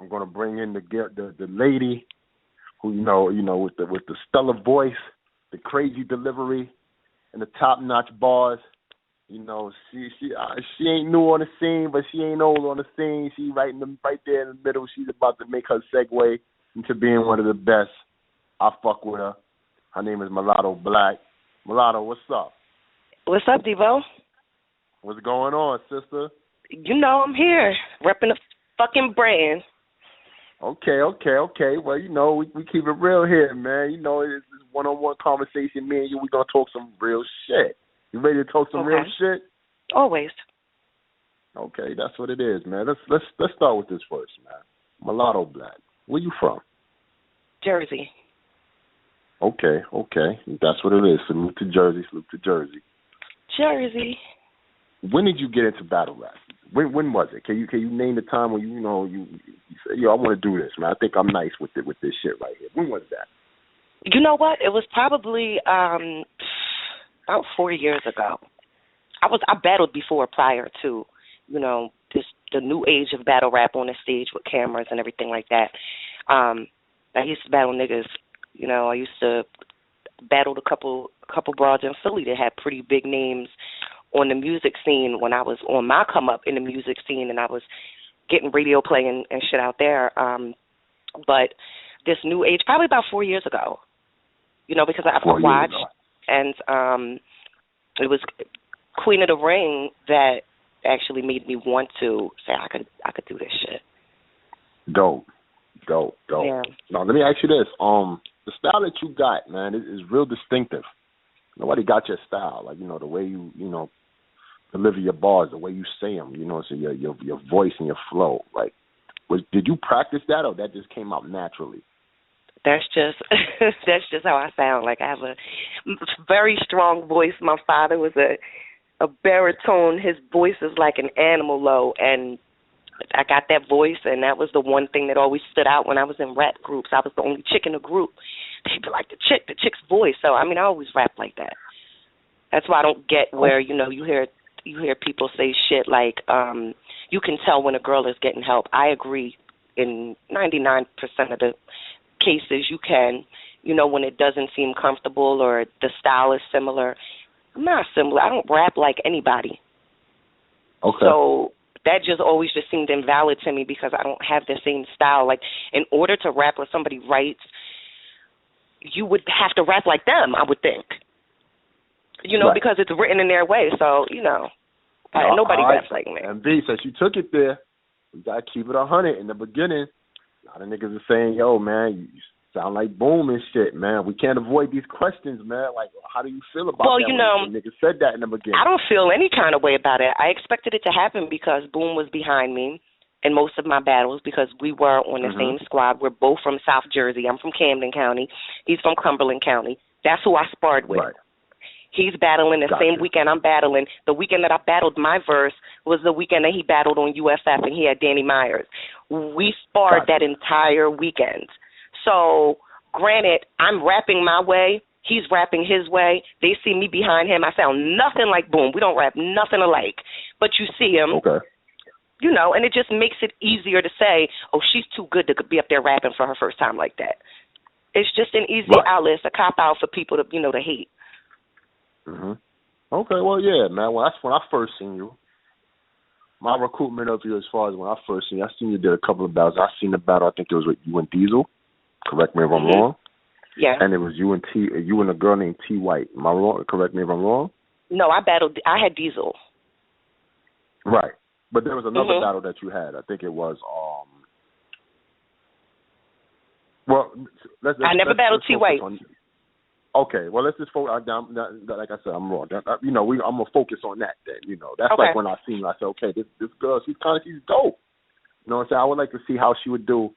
I'm gonna bring in the lady who with the stellar voice, the crazy delivery, and the top-notch bars. She ain't new on the scene, but she ain't old on the scene. She right there in the middle. She's about to make her segue into being one of the best. I fuck with her. Her name is Melato Black. Melato, what's up? What's up, Devo? What's going on, sister? I'm here, repping the fucking brand. Okay. Well, we keep it real here, man. It's one-on-one conversation. Me and you, we gonna talk some real shit. You ready to talk some real shit? Always. Okay, that's what it is, man. Let's start with this first, man. Mulatto Black. Where you from? Jersey. Okay. That's what it is. Salute to Jersey. Jersey. When did you get into battle rap? When was it? Can you name the time when you said, I want to do this, man. I think I'm nice with this shit right here. When was that? You know what? It was probably about 4 years ago. I battled before, prior to, the new age of battle rap on the stage with cameras and everything like that. I used to battle niggas. I used to battle a couple broads in Philly that had pretty big names on the music scene when I was on my come up in the music scene, and I was getting radio play and shit out there. But this new age, probably about 4 years ago, because I watched, and it was Queen of the Ring that actually made me want to say I could do this shit. Dope. Yeah. Now let me ask you this: the style that you got, man, is real distinctive. Nobody got your style, like the way you deliver your bars, the way you say them, so your voice and your flow. Like, did you practice that, or that just came out naturally? That's just how I sound. Like, I have a very strong voice. My father was a baritone. His voice is like an animal low, and I got that voice, and that was the one thing that always stood out when I was in rap groups. I was the only chick in the group. They'd be like, the chick's voice. So, I always rap like that. That's why I don't get where, you hear people say shit like, you can tell when a girl is getting help. I agree in 99% of the cases you can, when it doesn't seem comfortable or the style is similar. I'm not similar. I don't rap like anybody. Okay. So that just always just seemed invalid to me because I don't have the same style. Like, in order to rap what somebody writes, you would have to rap like them, I would think. Right. Because it's written in their way. So, nobody raps like me. And B, since you took it there, we got to keep it 100. In the beginning, a lot of niggas are saying, yo, man, you sound like Boom and shit, man. We can't avoid these questions, man. Like, how do you feel about that when niggas said that in the beginning? I don't feel any kind of way about it. I expected it to happen because Boom was behind me in most of my battles because we were on the same squad. We're both from South Jersey. I'm from Camden County. He's from Cumberland County. That's who I sparred with. Right. He's battling the same weekend I'm battling. The weekend that I battled my verse was the weekend that he battled on USF, and he had Danny Myers. We sparred that entire weekend. So, granted, I'm rapping my way. He's rapping his way. They see me behind him. I sound nothing like Boom. We don't rap nothing alike. But you see him, and it just makes it easier to say, oh, she's too good to be up there rapping for her first time like that. It's just an easy outlet. It's a cop-out for people to, to hate. Mm-hmm. Okay, well, yeah, man. Well, that's when I first seen you. My recruitment of you, as far as when I first seen you, I seen you did a couple of battles. I seen the battle. I think it was with you and Diesel. Correct me if I'm wrong. Yeah. And it was you and a girl named T. White. Am I wrong? Correct me if I'm wrong. No, I had Diesel. Right, but there was another battle that you had. I think it was. Well, I never battled T. White. Okay, well, let's just focus. Like I said, I'm wrong. I'm gonna focus on that. Then, that's like when I seen her, I said, okay, this girl, she's dope. You know what I'm saying? I would like to see how she would do,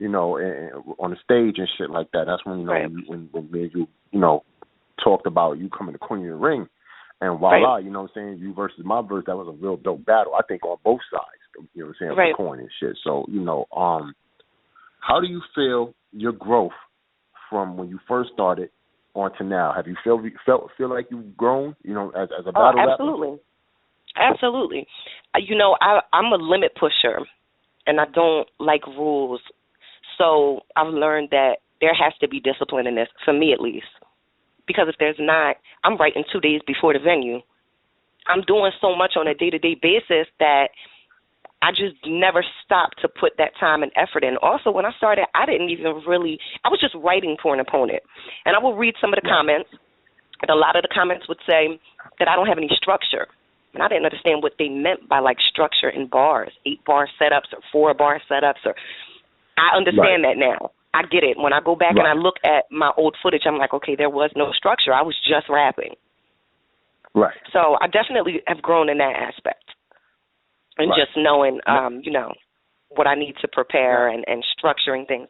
on the stage and shit like that. That's when when me and you, talked about you coming to Queen of the Ring, and voila, you know what I'm saying? You versus my verse, that was a real dope battle. I think on both sides. You know what I'm saying? Right. The coin and shit. So how do you feel your growth from when you first started on to now? Have you feel like you've grown, as a battle rapper? Absolutely. I'm a limit pusher, and I don't like rules. So I've learned that there has to be discipline in this, for me at least. Because if there's not, I'm writing 2 days before the venue. I'm doing so much on a day-to-day basis that I just never stopped to put that time and effort in. Also, when I started, I was just writing for an opponent. And I will read some of the comments, and a lot of the comments would say that I don't have any structure. And I didn't understand what they meant by, like, structure in bars, 8-bar setups or 4-bar setups. Or I understand that now. I get it. When I go back and I look at my old footage, I'm like, okay, there was no structure. I was just rapping. Right. So I definitely have grown in that aspect. And just knowing, what I need to prepare and structuring things.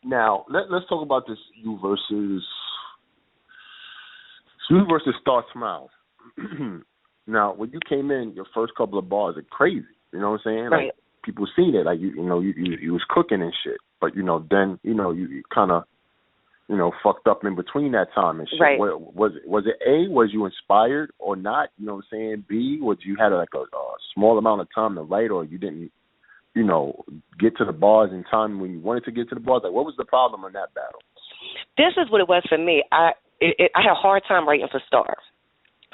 Now, let's talk about this you versus Star Smiles. Now, when you came in, your first couple of bars are crazy. You know what I'm saying? Right. Like, people seen it. Like, you was cooking and shit. But, then, you kind of, fucked up in between that time and shit. Right. Was it A, was you inspired or not? You know what I'm saying? B, was you had like a small amount of time to write, or you didn't, get to the bars in time when you wanted to get to the bars? Like, what was the problem in that battle? This is what it was for me. I had a hard time writing for Star.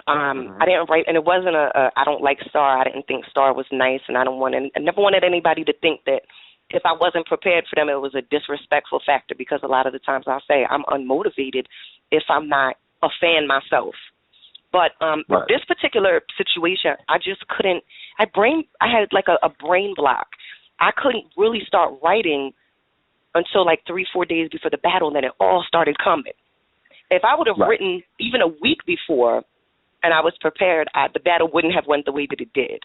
I didn't write, and it wasn't I don't like Star. I didn't think Star was nice, and I never wanted anybody to think that if I wasn't prepared for them, it was a disrespectful factor, because a lot of the times I'll say I'm unmotivated if I'm not a fan myself. But this particular situation, I just couldn't. I had like a brain block. I couldn't really start writing until like 3-4 days before the battle, and then it all started coming. If I would have written even a week before, and I was prepared, the battle wouldn't have went the way that it did.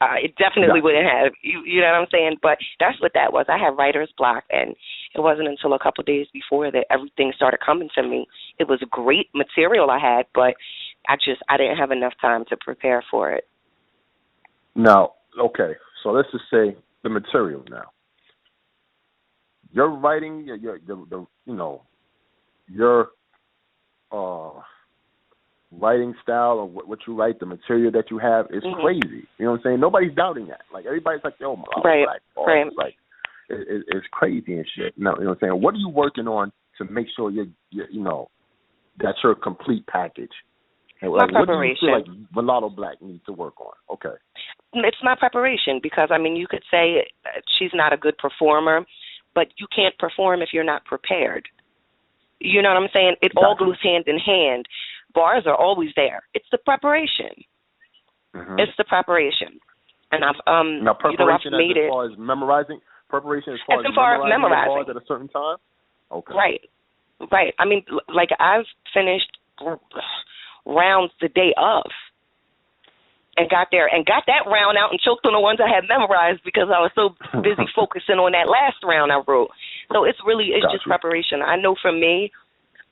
It definitely wouldn't have. You know what I'm saying? But that's what that was. I had writer's block, and it wasn't until a couple of days before that everything started coming to me. It was great material I had, but I didn't have enough time to prepare for it. Now, okay, so let's just say the material now. Your writing, your writing style, or what you write, the material that you have is crazy. You know what I'm saying? Nobody's doubting that. Like, everybody's like, yo, it's like, it's crazy and shit. No, you know what I'm saying? What are you working on to make sure that's your complete package? And my preparation. What do you feel like Melato Black needs to work on? Okay. It's my preparation, because, you could say she's not a good performer, but you can't perform if you're not prepared. You know what I'm saying? It all goes hand in hand. Bars are always there. It's the preparation. It's the preparation. And I've now preparation I've made as far as memorizing. Preparation as far as memorizing bars at a certain time. Okay. Right. I mean, like, I've finished rounds the day of, and got that round out and choked on the ones I had memorized because I was so busy focusing on that last round I wrote. So it's just preparation. I know for me,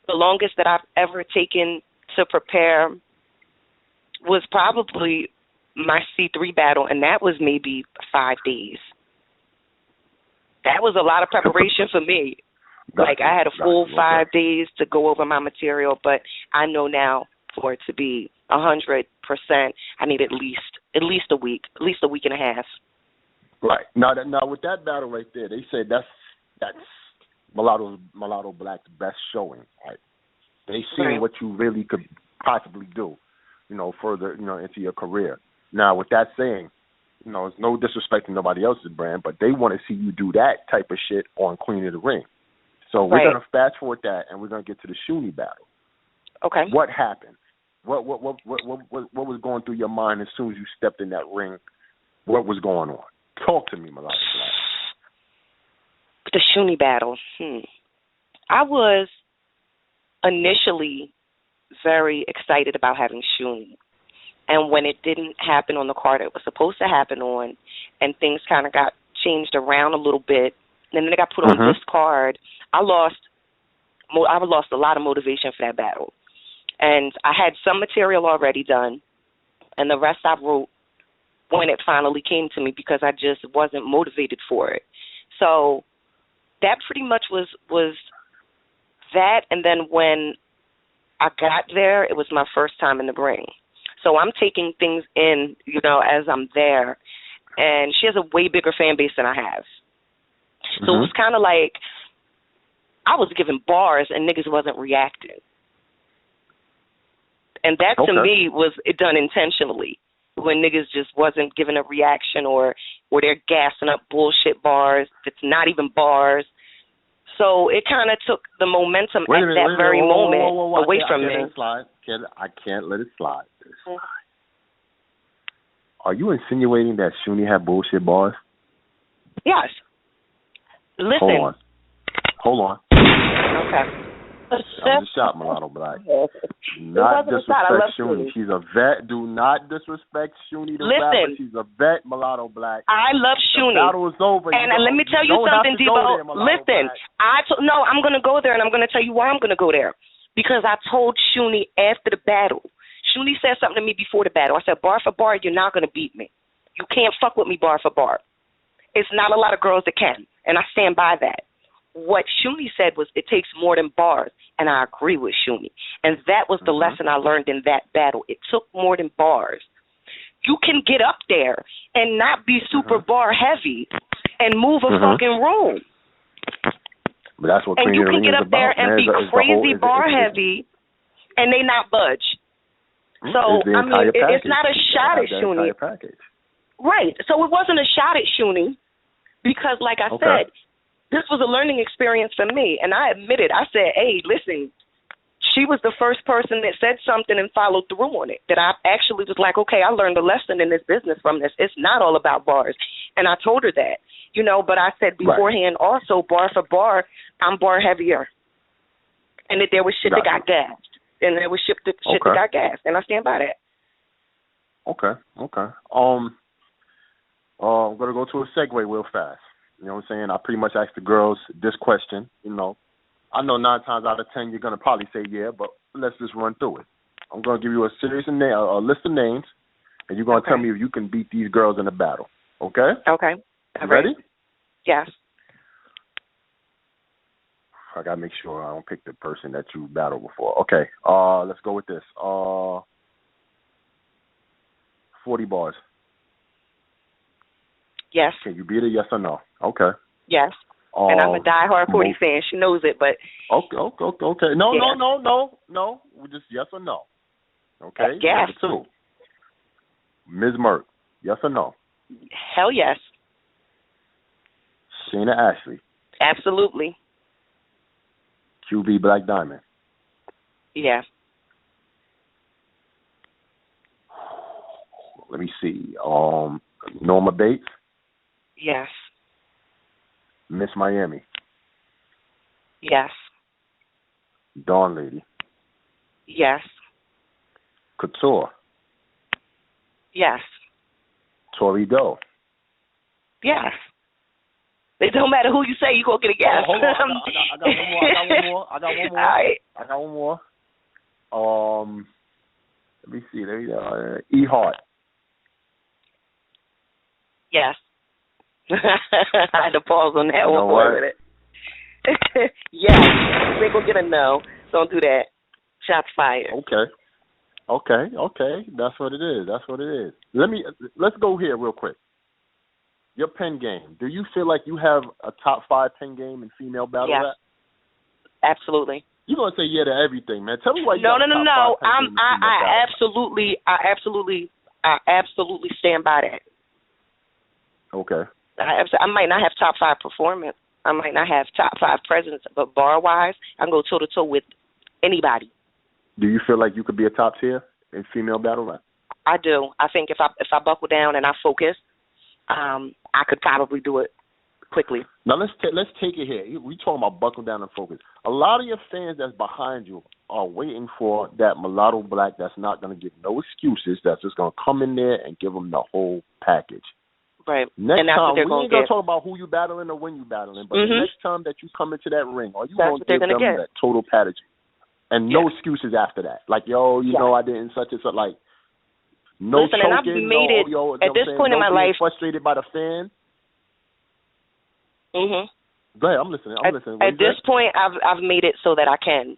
the longest that I've ever taken to prepare was probably my C3 battle, and that was maybe 5 days. That was a lot of preparation for me. Like, I had a full 5 days to go over my material, but I know now for it to be 100%, I need at least a week, at least a week and a half. Right. Now with that battle right there, they said that's Melato Black's best showing. Right. They seen what you really could possibly do, further, into your career. Now, with that saying, it's no disrespect to nobody else's brand, but they want to see you do that type of shit on Queen of the Ring. So we're going to fast forward that, and we're going to get to the Shuni battle. Okay. What happened? What was going through your mind as soon as you stepped in that ring? What was going on? Talk to me, Melato Black. The Shuni battle. I was initially very excited about having Shuni. And when it didn't happen on the card it was supposed to happen on, and things kind of got changed around a little bit, and then it got put on this card, I lost a lot of motivation for that battle. And I had some material already done, and the rest I wrote when it finally came to me because I just wasn't motivated for it. So that pretty much was that. And then when I got there, it was my first time in the ring. So I'm taking things in, as I'm there. and she has a way bigger fan base than I have. So it was kind of like I was giving bars and niggas wasn't reacting. And that to me was it done intentionally, when niggas just wasn't giving a reaction or they're gassing up bullshit bars that's not even bars. So it kind of took the momentum at that very moment away from me. I can't let it slide. Are you insinuating that Shuni had bullshit bars? Yes. Listen. Hold on. Okay. I'm just shot, Melato Black. Not disrespect Shuni. She's a vet. Do not disrespect Shuni the rapper. She's a vet, Mulatto Black. I love Shuni. The battle is over. And let me tell you something, Debo. Listen, I'm going to go there, and I'm going to tell you why I'm going to go there. Because I told Shuni after the battle. Shuni said something to me before the battle. I said, bar for bar, you're not going to beat me. You can't fuck with me bar for bar. It's not a lot of girls that can, and I stand by that. What Shuni said was it takes more than bars, and I agree with Shuni. And that was the lesson I learned in that battle. It took more than bars. You can get up there and not be super bar heavy and move a fucking room. But that's what and you can get up there and be crazy bar heavy, and they not budge. So, I mean, it's not a shot at Shuni. Right. So it wasn't a shot at Shuni because, like I said, this was a learning experience for me, and I admitted. I said, hey, listen, she was the first person that said something and followed through on it, that I actually was like, okay, I learned a lesson in this business from this. It's not all about bars. And I told her that, but I said beforehand also, bar for bar, I'm bar heavier. And that there was shit that got gassed. And there was shit that got gassed. And I stand by that. Okay. I'm going to go to a segue real fast. You know what I'm saying? I pretty much asked the girls this question, I know 9 times out of 10 you're going to probably say yeah, but let's just run through it. I'm going to give you a list of names, and you're going to tell me if you can beat these girls in a battle. Okay? Okay. You ready? Yes. I got to make sure I don't pick the person that you battled before. Okay. Let's go with this. 40 bars. Yes. Can you beat it? Yes or no? Okay. Yes. And I'm a diehard 40 fan. She knows it, but. Okay. No. We just yes or no. Okay. Yes. Number 2. Ms. Merck. Yes or no? Hell yes. Shayna Ashley. Absolutely. QB Black Diamond. Yeah. Let me see. Norma Bates. Yes. Miss Miami. Yes. Dawn Lady. Yes. Couture. Yes. Tori Doe. Yes. It don't matter who you say, you gonna get a yes. Hold on. I got one more. All right. I got one more. Let me see. There you go. E. Hart. Yes. I had to pause on that one for a minute. Yes. You ain't gonna get a no. Don't do that. Shots fired. Okay. That's what it is. Let's go here real quick. Your pen game. Do you feel like you have a top 5 pen game in female battle rap? Absolutely. You're gonna say yeah to everything, man. Tell me why you No. I absolutely stand by that. Okay. I might not have top 5 performance. I might not have top 5 presence, but bar-wise, I can go toe-to-toe with anybody. Do you feel like you could be a top tier in female battle rap? I do. I think if I buckle down and I focus, I could probably do it quickly. Now let's take it here. We talking about buckle down and focus. A lot of your fans that's behind you are waiting for that Mulatto Black that's not going to give no excuses, that's just going to come in there and give them the whole package. Right. Next and that's time, what they're we ain't going to talk about who you battling or when you battling, but the next time that you come into that ring, are you going to give them that total package? And no excuses after that. Like, you know I didn't such and such. Like, no Listen, choking. And I've made it at this point in my life. Frustrated by the fans. Mhm. Go ahead. I'm listening. At this point, I've made it so that I can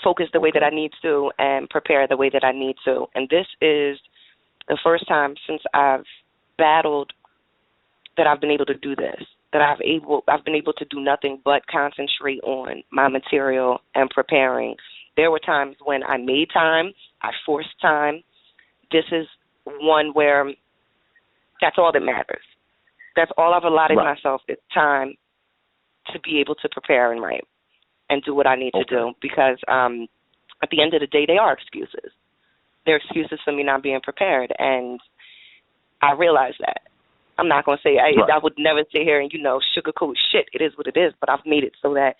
focus the way that I need to and prepare the way that I need to. And this is the first time since I've battled that I've been able to do this. That I've been able to do nothing but concentrate on my material and preparing. There were times when I made time, I forced time. This is one where that's all that matters. That's all I've allotted myself is time to be able to prepare and write and do what I need to do, because at the end of the day, they are excuses. They're excuses for me not being prepared, and I realize that. I'm not going to say, I would never sit here and, sugarcoat shit. It is what it is, but I've made it so that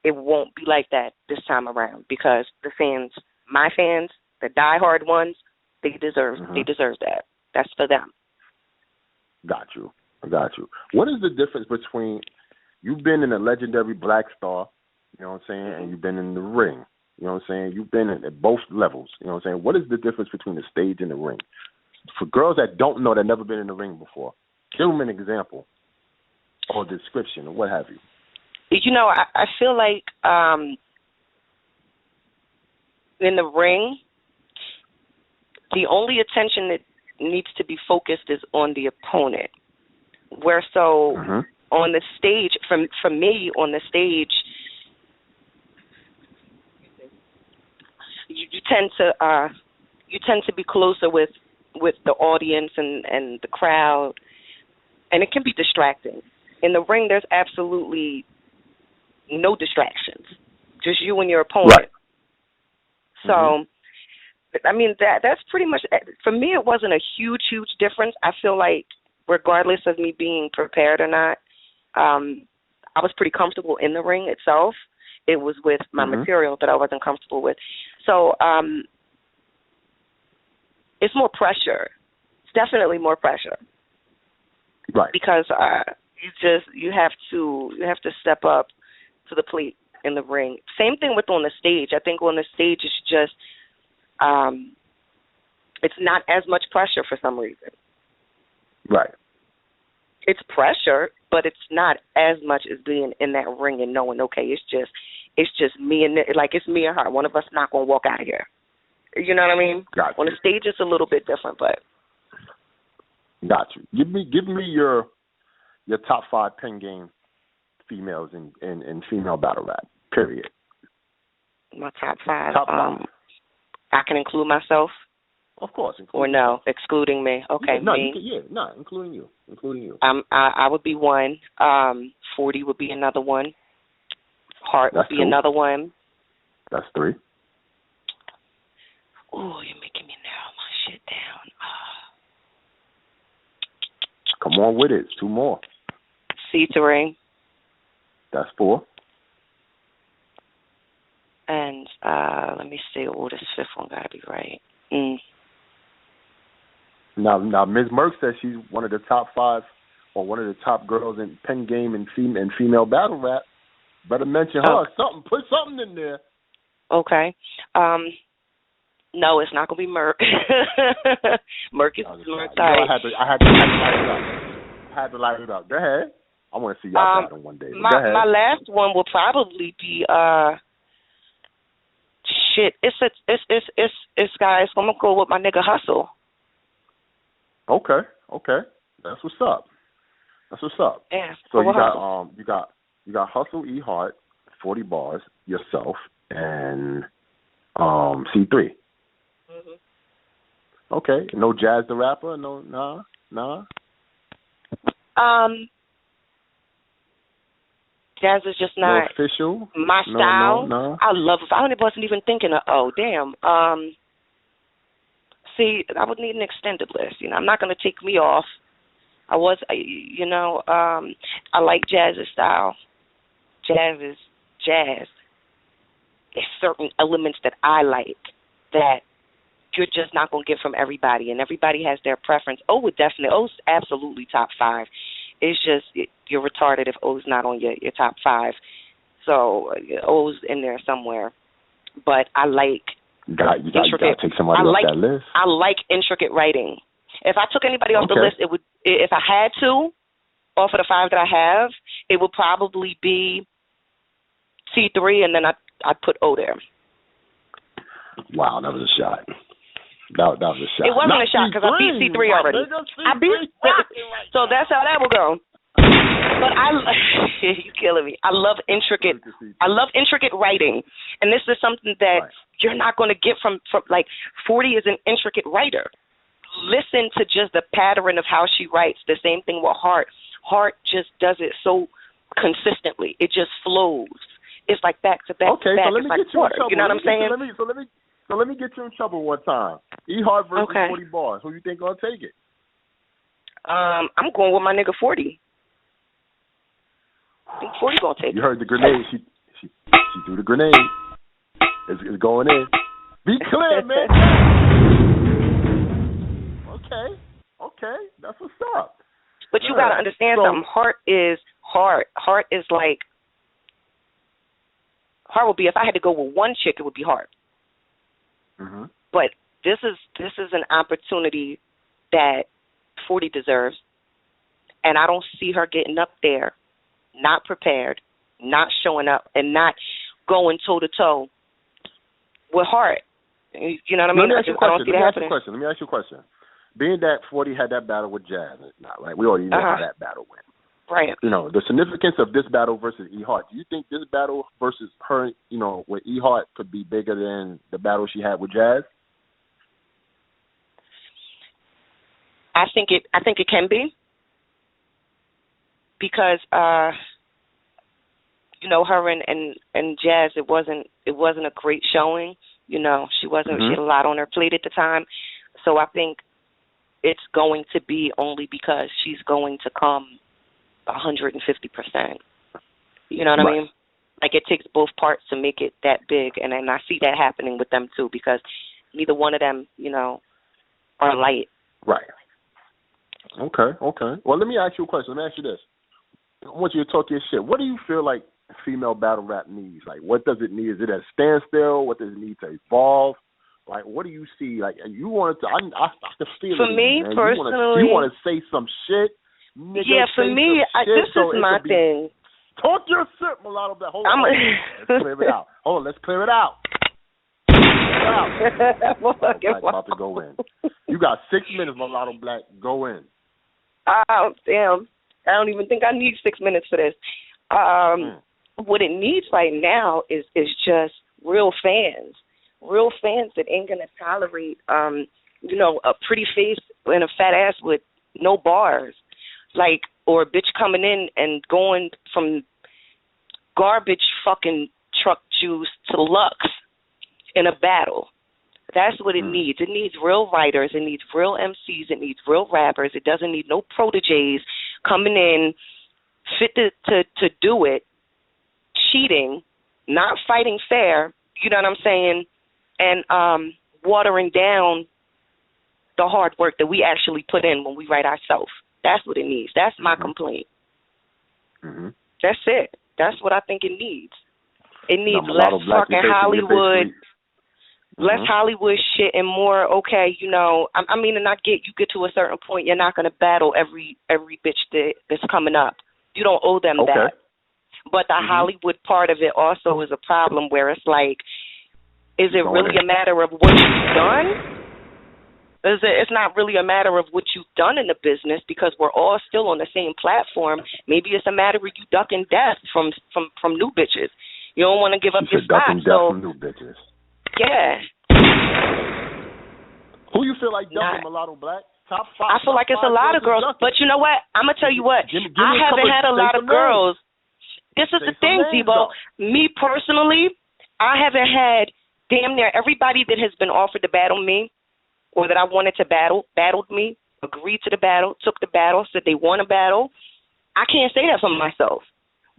it won't be like that this time around, because the fans, my fans, the diehard ones, they deserve that. That's for them. Got you. What is the difference between you've been in a legendary Black Star, you know what I'm saying, and you've been in the ring, you know what I'm saying? You've been at both levels, you know what I'm saying? What is the difference between the stage and the ring? For girls that don't know, that never been in the ring before, give them an example or description or what have you. I feel like in the ring, the only attention that needs to be focused is on the opponent. Where on the stage, for me on the stage, you tend to be closer with the audience and the crowd, and it can be distracting. In the ring, there's absolutely no distractions, just you and your opponent. Right. So, I mean, that's pretty much, for me, it wasn't a huge difference. I feel like regardless of me being prepared or not, I was pretty comfortable in the ring itself. It was with my material that I wasn't comfortable with. So it's more pressure. It's definitely more pressure. Right. Because you have to step up to the plate in the ring. Same thing with on the stage. I think on the stage it's just it's not as much pressure for some reason. Right. It's pressure, but it's not as much as being in that ring and knowing, okay, it's just me and it's me and her. One of us not gonna walk out of here. You know what I mean? Got you. On the stage it's a little bit different, but got you. Give me your top 5 pen game females in female battle rap. Period. My top 5. Top 5. I can include myself. Of course. Or no, excluding me. Okay, me. Including you. I would be one. 40 would be another one. Hart would be 2. another one. That's 3. Oh, you're making me narrow my shit down. Come on with it. 2 more. C.W.A.Q. That's 4. And let me see. Oh, this 5th one got to be right. Now, Ms. Merck says she's one of the top 5 or one of the top girls in pen game and female battle rap. Better mention her. Something. Put something in there. Okay. No, it's not gonna be Merck. Merck is Merck. I had to light it up. Go ahead. I want to see y'all battle one day. My last one will probably be shit. It's guys. I'm gonna go with my nigga Hustle. Okay. That's what's up. Yeah. So you got Hustle E Hart, 40 bars, yourself, and C3. Okay. No Jazz the rapper? No, nah. Jazz is just not no official. My style. No. I wasn't even thinking of. Oh damn. See, I would need an extended list. I'm not going to take me off. I like Jazz's style. Jazz is jazz. There's certain elements that I like that you're just not going to get from everybody, and everybody has their preference. O's absolutely top 5. It's just you're retarded if O's not on your top 5. So O's in there somewhere. But I like you got to take somebody off that list. I like intricate writing. If I took anybody off the list, it would. If I had to, off of the 5 that I have, it would probably be C3, and then I'd put O there. Wow, that was a shot. That was a shot. It wasn't a shot because I beat C3 already. I beat so that's how that will go. But you're killing me. I love intricate writing, and this is something that you're not going to get from like 40 is an intricate writer. Listen to just the pattern of how she writes. The same thing with Heart. Heart just does it so consistently. It just flows. It's like back to back to back. So let me get you in trouble. You know what I'm saying? So let me get you in trouble one time. E Hart versus 40 bars. Who you think gonna take it? I'm going with my nigga 40. I think 40 gonna take it. You heard the grenade. She threw the grenade. It's going in. Be clear, man. Okay. That's what's up. But you gotta understand something. Heart is like Heart would be, if I had to go with one chick, it would be Heart. Mm-hmm. But this is an opportunity that 40 deserves, and I don't see her getting up there, not prepared, not showing up, and not going toe to toe with Heart. You know what I mean? Let me ask you a question. Being that 40 had that battle with Jazz, right? We already know how that battle went. Right. You know, the significance of this battle versus E Hart. Do you think this battle versus her, with E Hart could be bigger than the battle she had with Jazz? I think it can be, because her and Jazz, it wasn't a great showing. She wasn't. She had a lot on her plate at the time, so I think it's going to be only because she's going to come 150%. You know what I mean? Like, it takes both parts to make it that big, and I see that happening with them too, because neither one of them, are light. Right. Okay. Well, let me ask you a question. Let me ask you this. I want you to talk your shit. What do you feel like female battle rap needs? Like, what does it need? Is it at a standstill? What does it need to evolve? Like, what do you see? Like, you want to? I can feel it. For me, man. personally, you want to say some shit. Nigga, yeah, for me, this is my thing. Talk your shit, Melato Black. Hold on. Let's clear it out. Let's clear it out. Black about to go in. You got 6 minutes, Melato Black. Go in. Oh, damn. I don't even think I need 6 minutes for this. What it needs right now is just real fans. Real fans that ain't going to tolerate, a pretty face and a fat ass with no bars. Like, or a bitch coming in and going from garbage fucking truck juice to Lux in a battle. That's what it needs. It needs real writers. It needs real MCs. It needs real rappers. It doesn't need no proteges coming in fit to do it, cheating, not fighting fair, you know what I'm saying, and watering down the hard work that we actually put in when we write ourselves. That's what it needs. That's my complaint. Mm-hmm. That's it. That's what I think it needs. It needs less fucking Hollywood, less Hollywood shit and more, and I get, you get to a certain point, you're not going to battle every bitch that's coming up. You don't owe them that. But the Hollywood part of it also is a problem, where it's like, is it really a matter of what you've done? It's not really a matter of what you've done in the business, because we're all still on the same platform. Maybe it's a matter of you ducking death from new bitches. You don't want to give up your spot. Ducking death from new bitches. Yeah. Who you feel like ducking, Melato Black? Top 5. I feel like it's a lot of girls. But you know what? I'm going to tell you what. I haven't had a lot of girls. This is the thing, Debo. Me personally, I haven't had damn near everybody that has been offered to battle me, or that I wanted to battle, battled me, agreed to the battle, took the battle, said they want a battle. I can't say that for myself.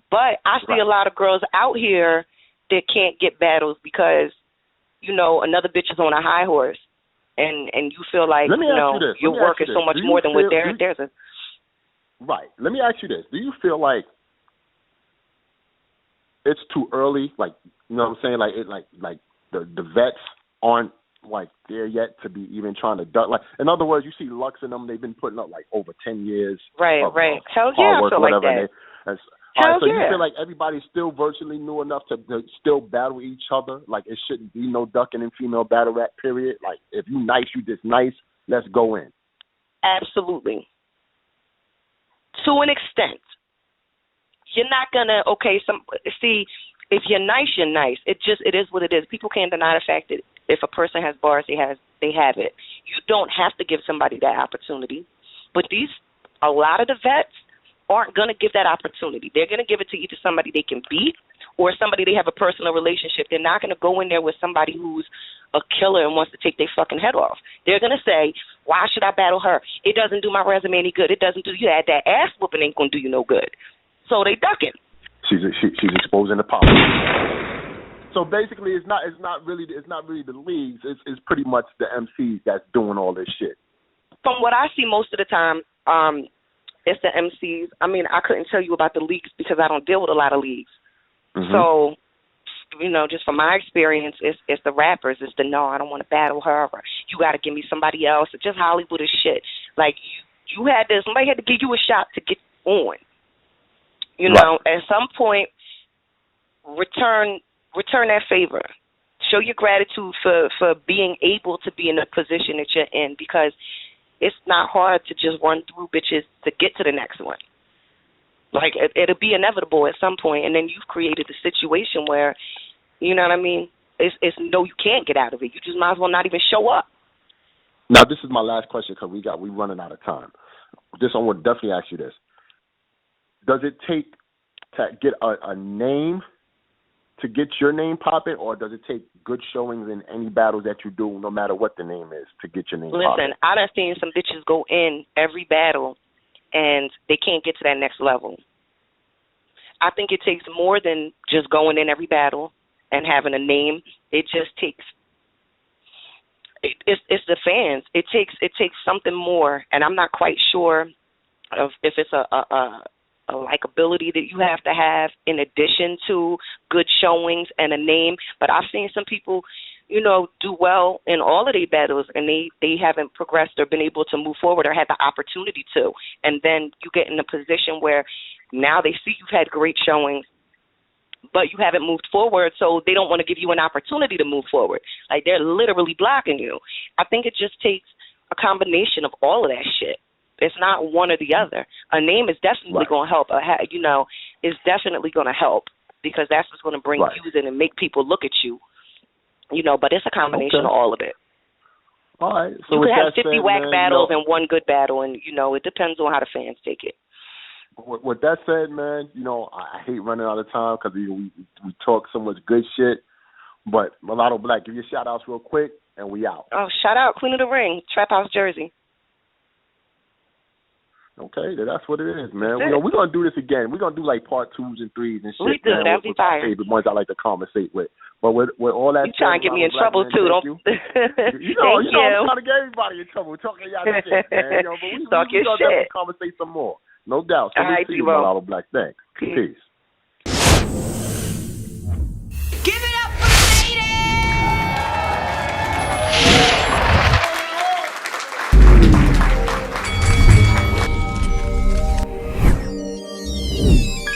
But I see a lot of girls out here that can't get battles because, another bitch is on a high horse. And you feel like, your work is so much more than what there's a... Right. Let me ask you this. Do you feel like it's too early? Like, you know what I'm saying? Like the vets aren't there yet to be even trying to duck. Like, in other words, you see Lux and them, they've been putting up over 10 years. Right. Hell yeah, hard work, I feel whatever, like that. All right, Hell so yeah. you feel like everybody's still virtually new enough to still battle each other? Like it shouldn't be no ducking in female battle rap, period? Like if you nice, you just nice, let's go in. Absolutely. To an extent. You're not gonna see, if you're nice, you're nice. It is what it is. People can't deny the fact that if a person has bars, they have it. You don't have to give somebody that opportunity. But a lot of the vets aren't gonna give that opportunity. They're gonna give it to either somebody they can beat or somebody they have a personal relationship. They're not gonna go in there with somebody who's a killer and wants to take their fucking head off. They're gonna say, why should I battle her? It doesn't do my resume any good. It doesn't do you that ass whooping ain't gonna do you no good. So they ducking. She's exposing the power. So basically, it's not really the leagues. It's pretty much the MCs that's doing all this shit. From what I see most of the time, it's the MCs. I mean, I couldn't tell you about the leagues because I don't deal with a lot of leagues. Mm-hmm. So, just from my experience, it's the rappers. It's no, I don't want to battle her. Or, you got to give me somebody else. It's just Hollywood is shit. Like somebody had to give you a shot to get on. At some point, return that favor. Show your gratitude for being able to be in the position that you're in, because it's not hard to just run through bitches to get to the next one. Like, it'll be inevitable at some point, and then you've created a situation where, you know what I mean, it's no, you can't get out of it. You just might as well not even show up. Now, this is my last question because we're running out of time. I would definitely ask you this. Does it take to get a name to get your name popping, or does it take good showings in any battles that you do, no matter what the name is, to get your name popping? Listen, I done seen some bitches go in every battle, and they can't get to that next level. I think it takes more than just going in every battle and having a name. It just takes it's the fans. It takes something more, and I'm not quite sure of if it's a likability that you have to have in addition to good showings and a name. But I've seen some people, do well in all of their battles, and they haven't progressed or been able to move forward or had the opportunity to. And then you get in a position where now they see you've had great showings, but you haven't moved forward, so they don't want to give you an opportunity to move forward. Like, they're literally blocking you. I think it just takes a combination of all of that shit. It's not one or the other. A name is definitely going to help. Is definitely going to help, because that's what's going to bring views in and make people look at you. But it's a combination of all of it. All right. So you could have 50 whack battles and one good battle, and, it depends on how the fans take it. With that said, man, I hate running out of time because we talk so much good shit. But Melato Black, give your shout-outs real quick, and we out. Oh, shout out Queen of the Ring, Trap House, Jersey. Okay, that's what it is, man. We're going to do this again. We're going to do like part 2s and 3s and shit. We do. That'd be fire. The ones I like to conversate with. But with all that, you trying to get me in trouble, man, too. Don't you I'm trying to get everybody in trouble. Talking y'all shit, man. But we're going to definitely conversate some more. No doubt. So all right, see you, Melato Black. Thanks. Peace.